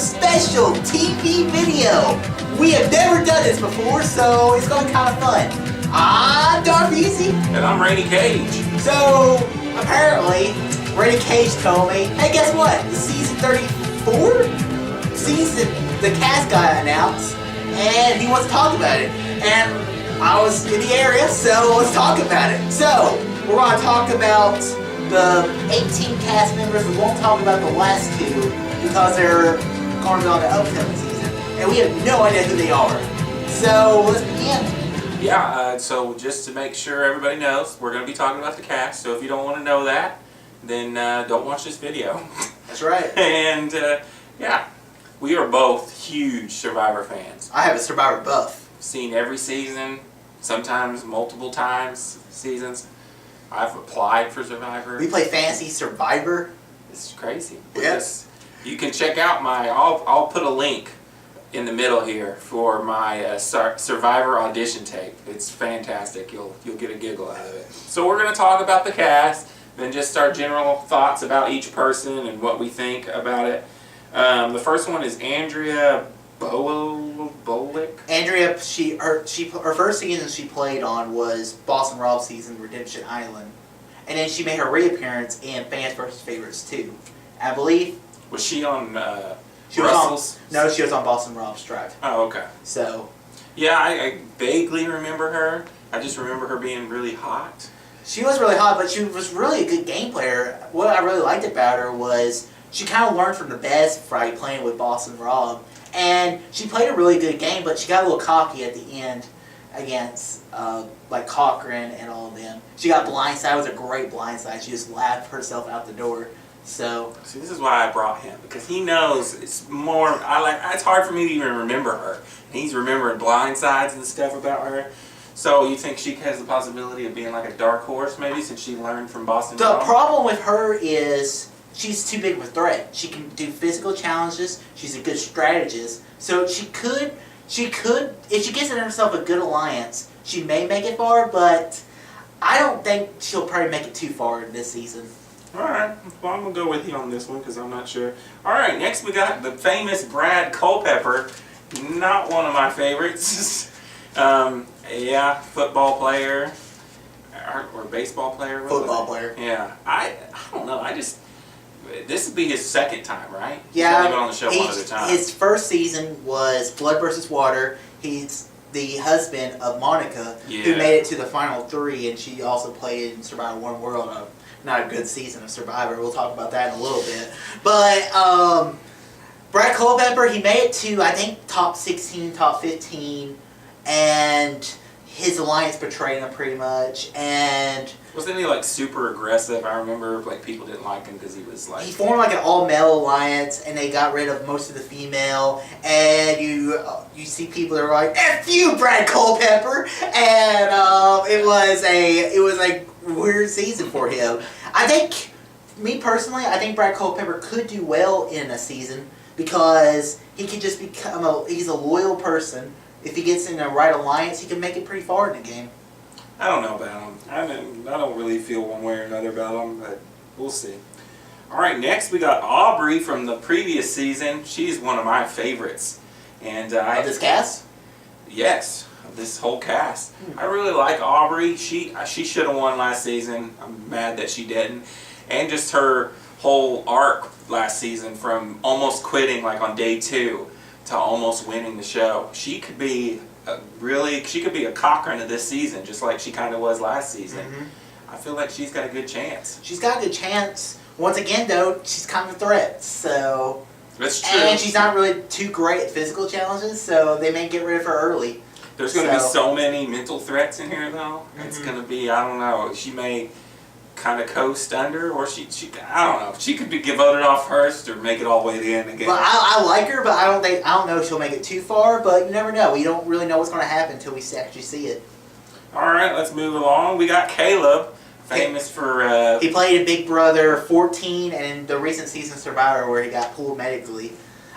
special TV video. We have never done this before, so it's going to be kind of fun. I'm Darby Easy. And I'm Rainy Cage. So, apparently, Rainy Cage told me, hey, guess what? The season 34 season, the cast got announced, and he wants to talk about it. And I was in the area, so let's talk about it. So, we're going to talk about the 18 cast members. We won't talk about the last two because they're going to be on the upcoming season, and we have no idea who they are. So, let's begin. Yeah, so just to make sure everybody knows, we're going to be talking about the cast, so if you don't want to know that, then don't watch this video. That's right. And, yeah, we are both huge Survivor fans. I have a Survivor buff. Seen every season, sometimes multiple times seasons. I've applied for Survivor. We play Fantasy Survivor. It's crazy. Yes. You can check out my, I'll put a link in the middle here for my Survivor audition tape. It's fantastic. You'll get a giggle out of it. So we're going to talk about the cast, then just our general thoughts about each person and what we think about it. The first one is Andrea Boehlke. Andrea, her first season she played on was Boston Rob's season, Redemption Island, and then she made her reappearance in Fans vs. Favorites 2. I believe. Was she on she Russell's? No, she was on Boston Rob's Drive. Oh, okay. So. Yeah, I vaguely remember her. I just remember her being really hot. She was really hot, but she was really a good game player. What I really liked about her was she kind of learned from the best by playing with Boston Rob. And she played a really good game, but she got a little cocky at the end against like Cochran and all of them. She got blindsided. It was a great blindside. She just laughed herself out the door. So see, this is why I brought him, because he knows it's more. It's hard for me to even remember her. And he's remembering blindsides and stuff about her. So you think she has the possibility of being like a dark horse, maybe, since she learned from Boston? The problem with her is she's too big of a threat. She can do physical challenges. She's a good strategist. So she could, if she gets in herself a good alliance, she may make it far, but I don't think she'll probably make it too far this season. Alright, well, I'm going to go with you on this one because I'm not sure. Alright, next we got the famous Brad Culpepper. Not one of my favorites. Yeah, football player. Or baseball player. Football player. Yeah, I don't know. This would be his second time, right? Yeah. He's only been on the show one other time. His first season was Blood vs. Water. He's the husband of Monica, who made it to the final 3, and she also played in Survivor One World. Not a good season of Survivor. We'll talk about that in a little bit. But Brad Culpepper, he made it to, I think, top 16, top 15, and his alliance betrayed him pretty much. And wasn't he like super aggressive? I remember like people didn't like him because he was like. He formed like an all-male alliance, and they got rid of most of the female. And you see people that are like, "F you, Brad Culpepper," and it was a weird season for him. I think, me personally, I think Brad Culpepper could do well in a season because he could just become he's a loyal person. If he gets in the right alliance, he can make it pretty far in the game. I don't know about him. I don't really feel one way or another about him, but we'll see. Alright, next we got Aubry from the previous season. She's one of my favorites. And of this cast? Yes, of this whole cast. I really like Aubry. She should have won last season. I'm mad that she didn't. And just her whole arc last season from almost quitting like on day 2 to almost winning the show. She could be a Cochran of this season, just like she kind of was last season. I feel like she's got a good chance. She's got a good chance. Once again, though, she's kind of a threat. So that's true. And she's not really too great at physical challenges, so they may get rid of her early. There's going to be so many mental threats in here, though. It's going to be, I don't know. She may kind of coast under, or she I don't know. She could get voted off first, or make it all the way to the end again. But I like her, but I don't know if she'll make it too far. But you never know. We don't really know what's going to happen until we actually see it. All right, let's move along. We got Caleb, famous for. He played in Big Brother 14 and in the recent season Survivor where he got pulled medically.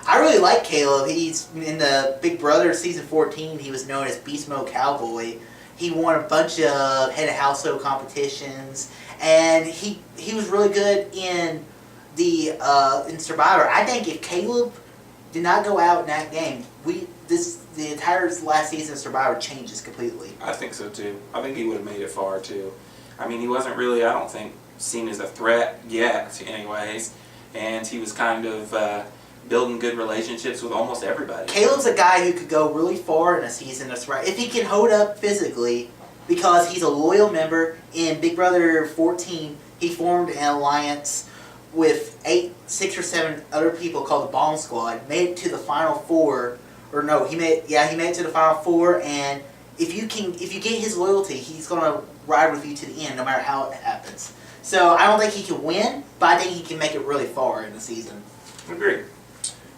I really like Caleb. He's in the Big Brother season 14. He was known as Beast Mode Cowboy. He won a bunch of head of household competitions, and he was really good in the in Survivor. I think if Caleb did not go out in that game, the entire last season of Survivor changes completely. I think so too. I think he would have made it far too. I mean, he wasn't really, I don't think, seen as a threat yet, anyways. And he was kind of building good relationships with almost everybody. Caleb's a guy who could go really far in a season of Survivor if he can hold up physically, because he's a loyal member. In Big Brother 14, he formed an alliance with 6 or 7 other people called the Bomb Squad. Made it to the final 4. Or no, he made it to the final 4, and if you get his loyalty, he's gonna ride with you to the end, no matter how it happens. So I don't think he can win, but I think he can make it really far in the season. Agreed.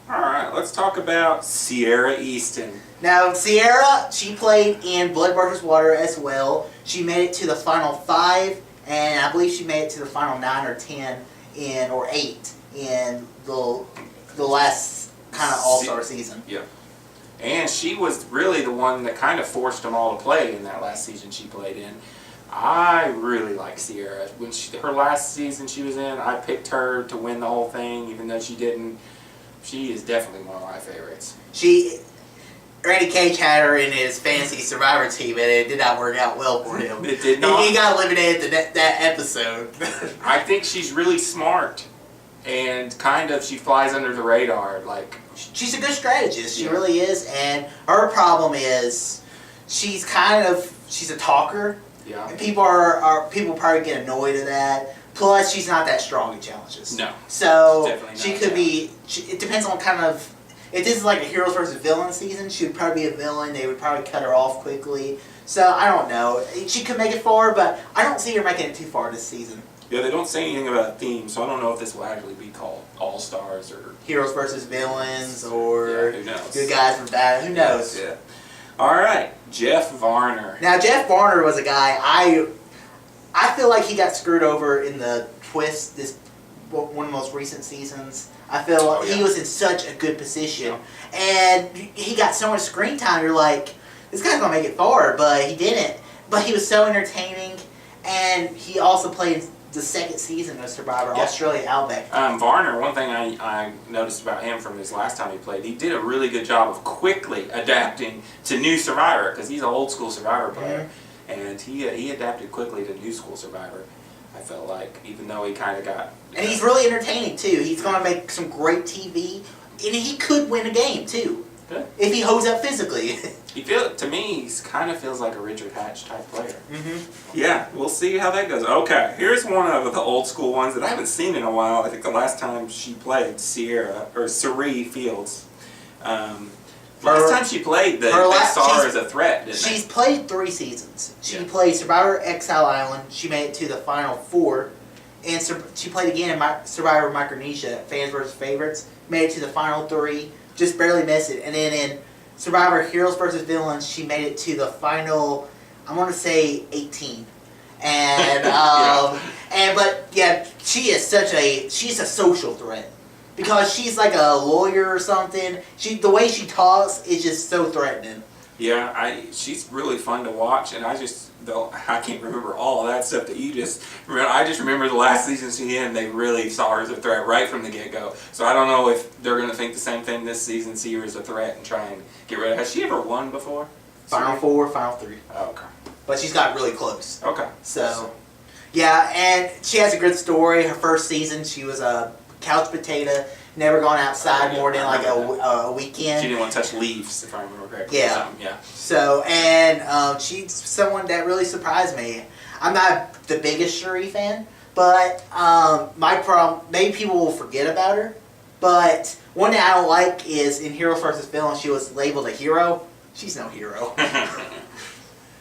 All right, let's talk about Ciera Eastin. Now, Ciera, she played in Blood vs. Water as well. She made it to the final 5, and I believe she made it to the final 9 or 10 or 8 in the last kind of all-star season. Yeah. And she was really the one that kind of forced them all to play in that last season she played in. I really like Ciera. When her last season she was in, I picked her to win the whole thing, even though she didn't. She is definitely one of my favorites. Randy Cage had her in his fantasy Survivor team, and it did not work out well for him. It did not. He got eliminated that episode. I think she's really smart, and kind of she flies under the radar. Like, she's a good strategist. She really is, and her problem is she's a talker. Yeah. And people probably get annoyed at that. Plus, she's not that strong in challenges. No. So she could be. It depends on kind of. If this is like a heroes versus villain season, she would probably be a villain. They would probably cut her off quickly. So I don't know. She could make it far, but I don't see her making it too far this season. Yeah, they don't say anything about a theme, so I don't know if this will actually be called All Stars or Heroes versus villains, or who knows? Good guys from bad. Who knows? Yeah. All right, Jeff Varner. Now Jeff Varner was a guy I feel like he got screwed over in the twist this one of the most recent seasons. I feel like he was in such a good position, and he got so much screen time. You're like, this guy's gonna make it far, but he didn't. But he was so entertaining, and he also played the second season of Survivor, Australia Outback. Varner, one thing I noticed about him from his last time he played, he did a really good job of quickly adapting to new Survivor, because he's an old school Survivor player, and he adapted quickly to new school Survivor. I felt like, even though he kind of got... And he's really entertaining, too. He's going to make some great TV, and he could win a game, too. Good. If he holds up physically. To me, he kind of feels like a Richard Hatch type player. Mm-hmm. Yeah, we'll see how that goes. Okay, here's one of the old school ones that I haven't seen in a while. I think the last time she played, Cirie Fields. Last time she played, they saw her as a threat, didn't they? She's played 3 seasons. She played Survivor Exile Island. She made it to the final 4. And she played again in Survivor Micronesia, Fans vs. Favorites. Made it to the final 3. Just barely missed it. And then in Survivor Heroes vs. Villains, she made it to the final, I want to say 18. And, she's a social threat. Because she's like a lawyer or something. The way she talks is just so threatening. Yeah, she's really fun to watch, and I can't remember all of that stuff that you just remember. I just remember the last season she in, they really saw her as a threat right from the get-go. So I don't know if they're going to think the same thing this season, see her as a threat and try and get rid of her. Has she ever won before? Final 4, final 3. Oh, okay. But she's got really close. Okay. So, yeah, and she has a good story. Her first season, she was a couch potato, never gone outside more than like a weekend. She didn't want to touch leaves, if I remember correctly. Yeah. Yeah. So, and she's someone that really surprised me. I'm not the biggest Ciera fan, but my problem, maybe people will forget about her, but one thing I don't like is in Heroes vs. Villains, she was labeled a hero. She's no hero.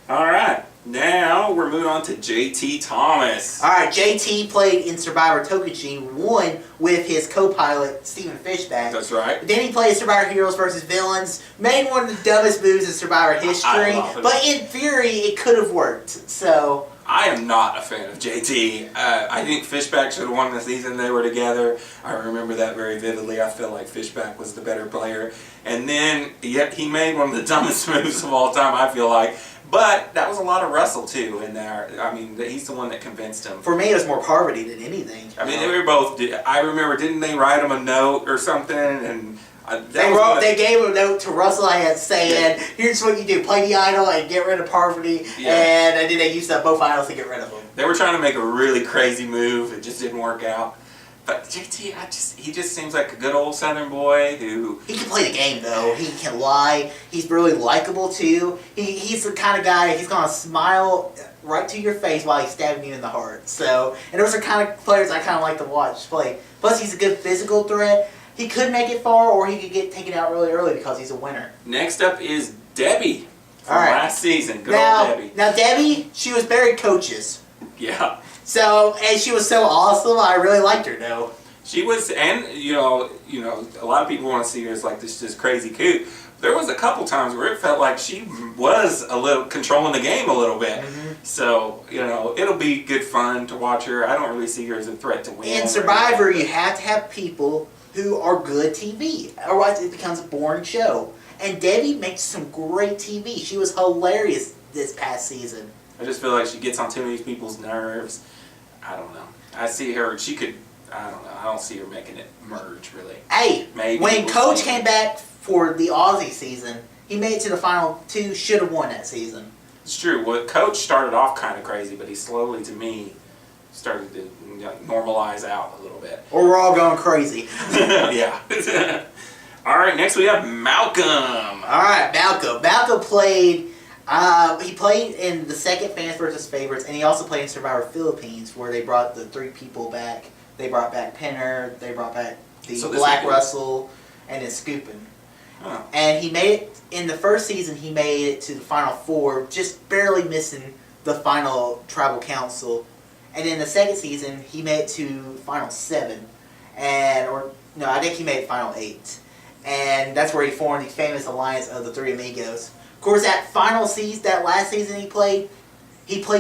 All right. Now we're moving on to JT Thomas. Alright, JT played in Survivor Tokajin, won with his co-pilot Stephen Fishback. That's right. Then he played Survivor Heroes vs. Villains, made one of the dumbest moves in Survivor history, but in theory it could have worked. So I am not a fan of JT. I think Fishback should have won the season they were together. I remember that very vividly. I feel like Fishback was the better player. And then he made one of the dumbest moves of all time, I feel like. But that was a lot of Russell, too, in there. I mean, he's the one that convinced him. For me, it was more Parvati than anything. I mean, they were both... I remember, didn't they write him a note or something? And They gave a note to Russell saying, "Here's what you do: play the idol and get rid of Parvati." Yeah. And then they used up both idols to get rid of them. They were trying to make a really crazy move. It just didn't work out. But JT, he just seems like a good old Southern boy who... He can play the game, though. He can lie. He's really likable, too. He's the kind of guy, he's going to smile right to your face while he's stabbing you in the heart. So, and those are kind of players I kind of like to watch play. Plus, he's a good physical threat. He could make it far, or he could get taken out really early because he's a winner. Next up is Debbie from last season. Good old Debbie. Now, Debbie, she was buried coaches. Yeah. So, and she was so awesome. I really liked her, though. She was, and you know, a lot of people want to see her as like this crazy coot. There was a couple times where it felt like she was a little controlling the game a little bit. Mm-hmm. So, it'll be good fun to watch her. I don't really see her as a threat to win. In Survivor, you have to have people who are good TV. Otherwise, it becomes a boring show. And Debbie makes some great TV. She was hilarious this past season. I just feel like she gets on too many people's nerves. I don't know. I see her, she could, I don't know. I don't see her making it merge, really. Hey, maybe when Coach came back for the Ozzy season, he made it to the final two, should have won that season. It's true. Well, Coach started off kind of crazy, but he slowly, to me, started to normalize out a little bit. Or we're all going crazy. Yeah. All right, next we have Malcolm. All right, Malcolm. Malcolm played... he played in the second Fans vs. Favorites, and he also played in Survivor Philippines, where they brought the 3 people back. They brought back Penner, they brought back the Black Russell, and then Scoopin'. Oh. And he made it, in the first season, he made it to the Final 4, just barely missing the final Tribal Council. And in the second season, he made it to Final 7. I think he made it Final 8. And that's where he formed the famous alliance of the 3 Amigos. Of course, that last season he played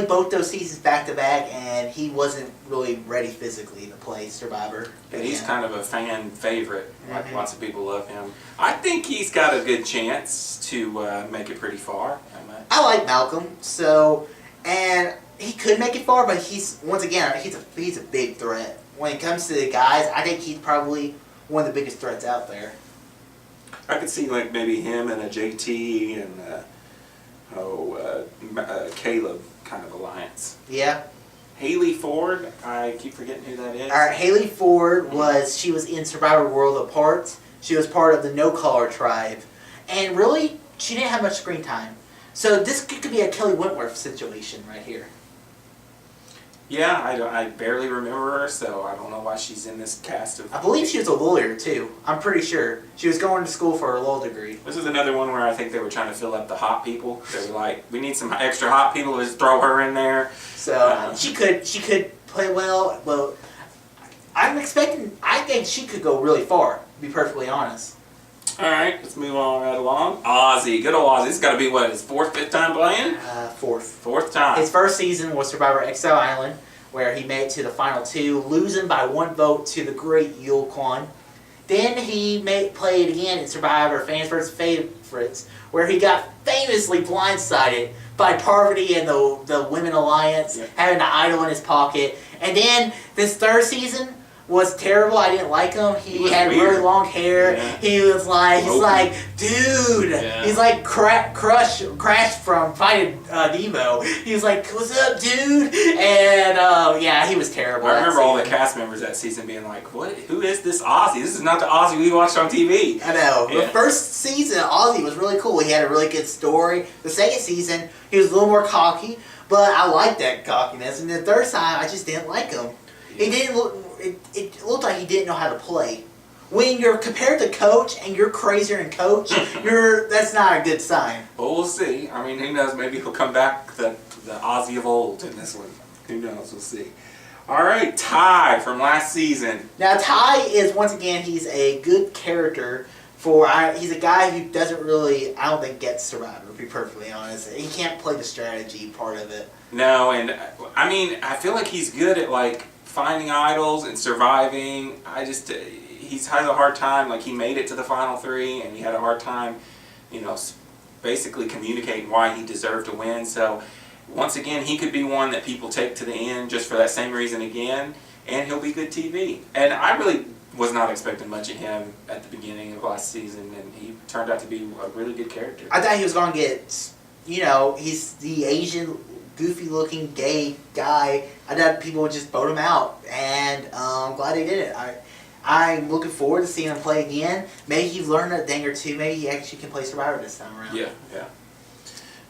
both those seasons back to back, and he wasn't really ready physically to play Survivor. But he's kind of a fan favorite. Mm-hmm. Lots of people love him. I think he's got a good chance to make it pretty far. I like Malcolm, and he could make it far, but he's a big threat. When it comes to the guys, I think he's probably one of the biggest threats out there. I could see like maybe him and a JT and Caleb kind of alliance. Yeah. Hali Ford, I keep forgetting who that is. All right, Hali Ford she was in Survivor World Apart. She was part of the No Collar tribe, and really she didn't have much screen time. So this could be a Kelly Wentworth situation right here. Yeah, I barely remember her, so I don't know why she's in this cast of... I believe she was a lawyer, too. I'm pretty sure. She was going to school for her law degree. This is another one where I think they were trying to fill up the hot people. They were like, we need some extra hot people, let's throw her in there. So, she could play well. Well, I think she could go really far, to be perfectly honest. Alright, let's move on right along. Ozzy, good old Ozzy. This has got to be, his 4th, 5th time playing? 4th. 4th time. His first season was Survivor Exile Island, where he made it to the final 2, losing by 1 vote to the great Yul Kwan. Then he played again in Survivor Fans vs. Favorites, where he got famously blindsided by Parvati and the Women Alliance, having the idol in his pocket. And then this 3rd season was terrible. I didn't like him. He had weird. Really long hair. Yeah. He was like, dude. Yeah. He's like Crash from Finding Nemo. He was like, what's up, dude? And he was terrible. I remember all the cast members that season being like, what? Who is this Ozzy? This is not the Ozzy we watched on TV. I know. Yeah. The first season, Ozzy was really cool. He had a really good story. The second season, he was a little more cocky, but I liked that cockiness. And the 3rd time, I just didn't like him. He didn't look. It looked like he didn't know how to play. When you're compared to Coach and you're crazier than Coach, that's not a good sign. Well, we'll see. I mean, who knows? Maybe he'll come back the Ozzy of old in this one. Who knows? We'll see. All right, Tai from last season. Now, Tai is, once again, he's a good character. He's a guy who doesn't really, I don't think, get Survivor, to be perfectly honest. He can't play the strategy part of it. No, and I mean, I feel like he's good at finding idols and surviving. He's had a hard time. Like, he made it to the final 3, and he had a hard time, basically communicating why he deserved to win. So, once again, he could be one that people take to the end just for that same reason again, and he'll be good TV. And I really was not expecting much of him at the beginning of last season, and he turned out to be a really good character. I thought he was going to get, he's the Asian, goofy-looking, gay guy. I thought people would just vote him out, and I'm glad they did it. I'm looking forward to seeing him play again. Maybe he's learned a thing or two. Maybe he actually can play Survivor this time around. Yeah.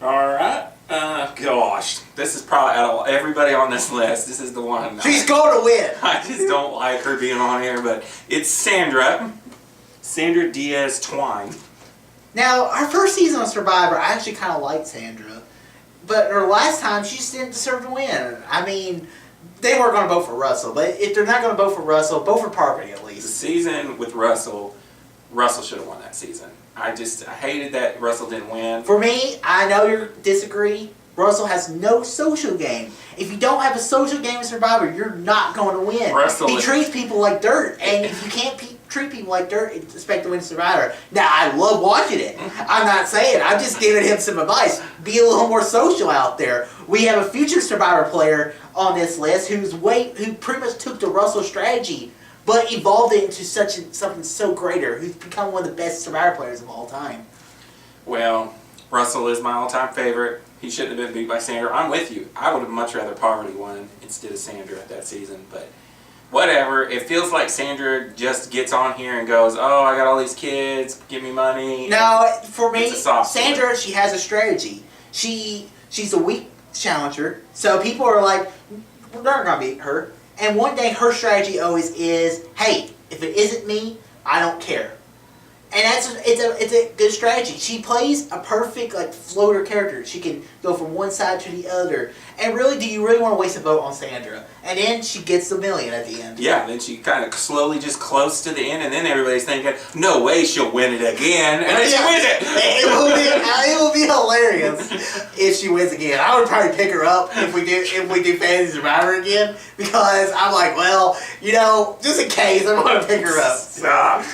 All right. Gosh, this is probably out of everybody on this list. This is the one. She's going to win. I just don't like her being on here, but it's Sandra Diaz-Twine. Now, her first season on Survivor, I actually kind of liked Sandra, but her last time, she just didn't deserve to win. I mean, they weren't going to vote for Russell, but if they're not going to vote for Russell, vote for Parvati at The least. season with Russell should have won that season. I hated that Russell didn't win. For me, I know you disagree. Russell has no social game. If you don't have a social game in Survivor, you're not going to win. He treats people like dirt, and if you can't treat people like dirt, expect to win Survivor. Now, I love watching it. I'm not saying. I'm just giving him some advice. Be a little more social out there. We have a future Survivor player on this list who pretty much took the Russell strategy, but evolved it into something so greater, who's become one of the best Survivor players of all time. Well, Russell is my all-time favorite. He shouldn't have been beat by Sandra. I'm with you. I would have much rather Parvati won instead of Sandra that season, but whatever. It feels like Sandra just gets on here and goes, oh, I got all these kids, give me money. No, for me, Sandra, she has a strategy. She's a weak challenger, so people are like, we're not going to beat her. And one day her strategy always is, hey, if it isn't me, I don't care. And it's a good strategy. She plays a perfect floater character. She can go from one side to the other. And really, do you really want to waste a vote on Sandra? And then she gets the million at the end. Yeah, then she kind of slowly just close to the end, and then everybody's thinking, no way she'll win it again. And then she wins it. It will be hilarious if she wins again. I would probably pick her up if we do Fantasy Survivor again, because I'm like, well, just in case, I'm going to pick her up. Stop.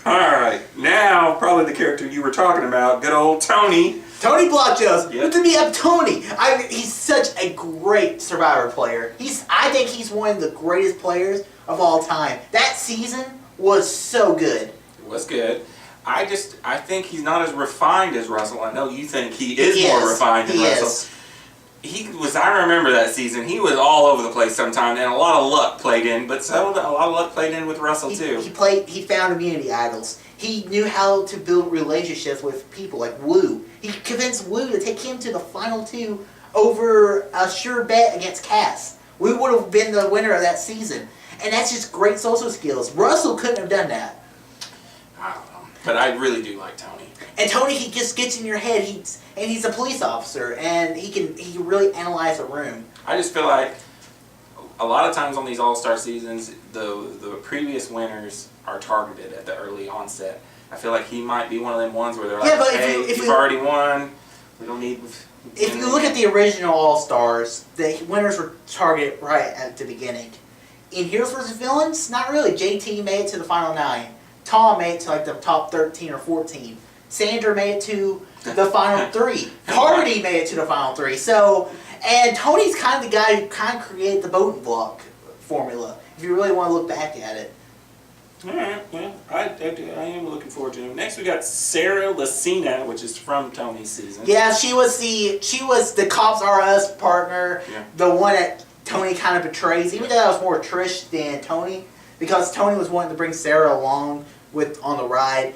Alright, now probably the character you were talking about, good old Tony. Tony Vlachos. Yep. Look at me, I'm Tony. He's such a great Survivor player. I think he's one of the greatest players of all time. That season was so good. It was good. I think he's not as refined as Russell. I know you think he is more refined than Russell. I remember that season, he was all over the place sometimes, and a lot of luck played in, but a lot of luck played in with Russell too. He found immunity idols. He knew how to build relationships with people like Wu. He convinced Wu to take him to the final two over a sure bet against Cass. Wu would have been the winner of that season. And that's just great social skills. Russell couldn't have done that. I don't know. But I really do like Tony. And Tony, he just gets in your head. He's a police officer, and he can really analyze a room. I just feel like a lot of times on these All-Star seasons, the previous winners are targeted at the early onset. I feel like he might be one of them ones where they're like, but hey, you've already won. We don't need... If you look at the original All-Stars, the winners were targeted right at the beginning. In Heroes vs. Villains, not really. JT made it to the final 9. Tom made it to the top 13 or 14. Sandra made it to the final 3. Parvati made it to the final 3. And Tony's kind of the guy who kind of created the voting block formula, if you really want to look back at it. Alright, well, I am looking forward to him. Next we got Ciera Lacina, which is from Tony's season. Yeah, she was the Cops R Us partner, the one that Tony kind of betrays, even though that was more Trish than Tony, because Tony was wanting to bring Ciera along on the ride.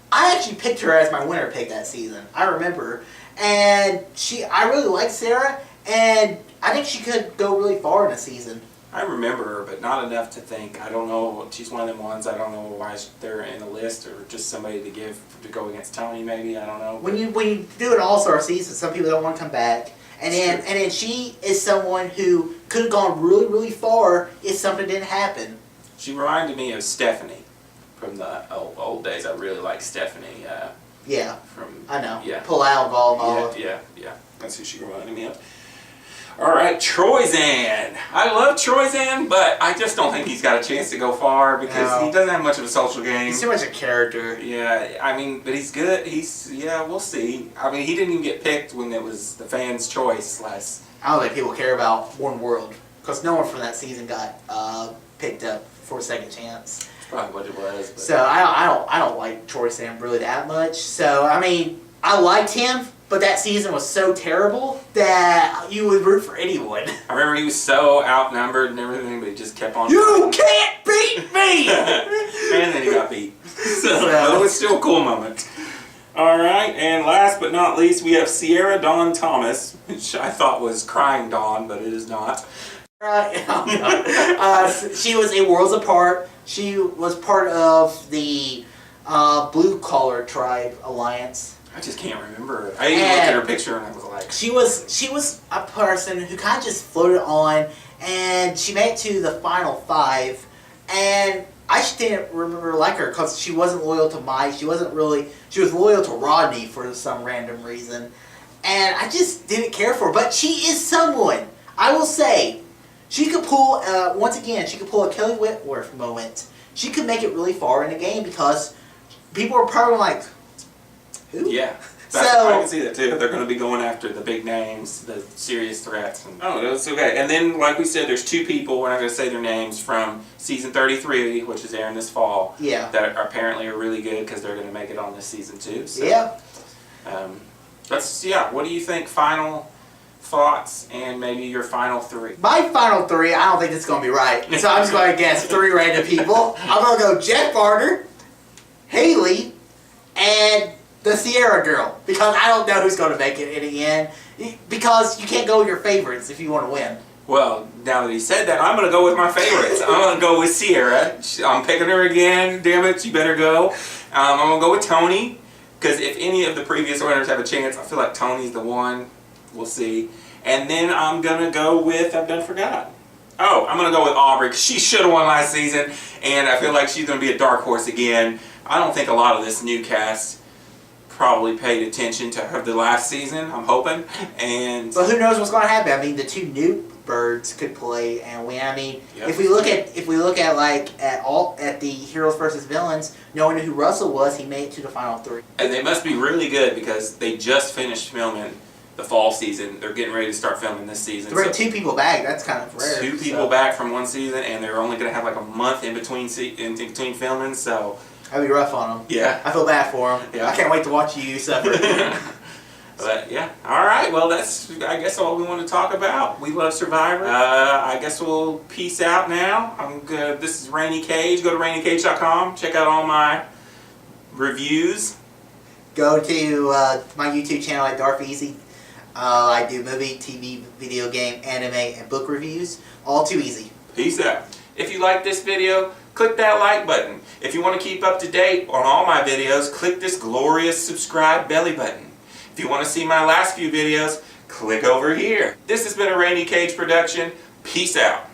I actually picked her as my winner pick that season. I remember. And I really liked Ciera, and I think she could go really far in a season. I remember her, but not enough to think. I don't know. She's one of them ones. I don't know why they're in the list, or just somebody to go against Tony. Maybe I don't know. When you do an All-Star season, some people don't want to come back, and then she is someone who could have gone really, really far if something didn't happen. She reminded me of Stephanie from the old days. I really like Stephanie. Yeah. I know. Yeah. Pull out, ball. Yeah. That's who she reminded me of. All right, Troyzan. I love Troyzan, but I just don't think he's got a chance to go far because he doesn't have much of a social game. He's too much a character. Yeah, I mean, but he's good. We'll see. I mean, he didn't even get picked when it was the fans' choice last. I don't think people care about One World because no one from that season got picked up for a second chance. That's probably what it was. But. So I don't like Troyzan really that much. So I mean, I liked him, but that season was so terrible that you would root for anyone. I remember he was so outnumbered and everything, but he just kept on. You can't beat me! And then he got beat. So it was still a cool moment. Alright, and last but not least, we have Ciera Dawn Thomas, which I thought was Crying Dawn, but it is not. She was a Worlds Apart. She was part of the Blue Collar Tribe Alliance. I just can't remember. I even looked at her picture and I was like... She was a person who kind of just floated on, and she made it to the final 5, and I just didn't remember like her because she wasn't loyal to Mike. She was loyal to Rodney for some random reason, and I just didn't care for her. But she is someone, I will say, she could pull, once again, she could pull a Kelly Whitworth moment. She could make it really far in the game because people are probably like, who? Yeah. I can see that too. They're going to be going after the big names, the serious threats. Oh, that's okay. And then, like we said, there's 2 people, we're not going to say their names, from season 33, which is airing this fall. Yeah. That apparently are really good because they're going to make it on this season too. So, yeah. What do you think? Final thoughts and maybe your final 3. My final 3, I don't think it's going to be right. So I'm just going to guess 3 random people. I'm going to go Jeff Varner, Haley, and the Ciera girl, because I don't know who's going to make it in the end, because you can't go with your favorites if you want to win. Well, now that he said that, I'm going to go with my favorites. I'm going to go with Ciera. I'm picking her again. Damn it, you better go. I'm going to go with Tony, because if any of the previous winners have a chance, I feel like Tony's the one. We'll see. And then I'm going to go with, I've done forgot. Oh, I'm going to go with Aubry, because she should have won last season, and I feel like she's going to be a dark horse again. I don't think a lot of this new cast probably paid attention to her the last season, I'm hoping. But who knows what's going to happen? I mean, the 2 new birds could play and win. I mean, yep. if we look at like at the heroes versus villains, knowing who Russell was, he made it to the final 3. And they must be really good because they just finished filming the fall season. They're getting ready to start filming this season. To bring 2 people back, that's kind of rare. 2 people back from one season, and they're only going to have like a month in between filming, so... That'd be rough on them. Yeah. I feel bad for them. Yeah. I can't wait to watch you suffer. But yeah, all right. Well, that's I guess all we want to talk about. We love Survivor. I guess we'll peace out now. I'm good. This is Rainy Cage. Go to rainycage.com. Check out all my reviews. Go to my YouTube channel at Darth Easy. I do movie, TV, video game, anime, and book reviews. All too easy. Peace out. If you like this video, click that like button. If you want to keep up to date on all my videos, click this glorious subscribe belly button. If you want to see my last few videos, click over here. This has been a Rainy Cage production. Peace out.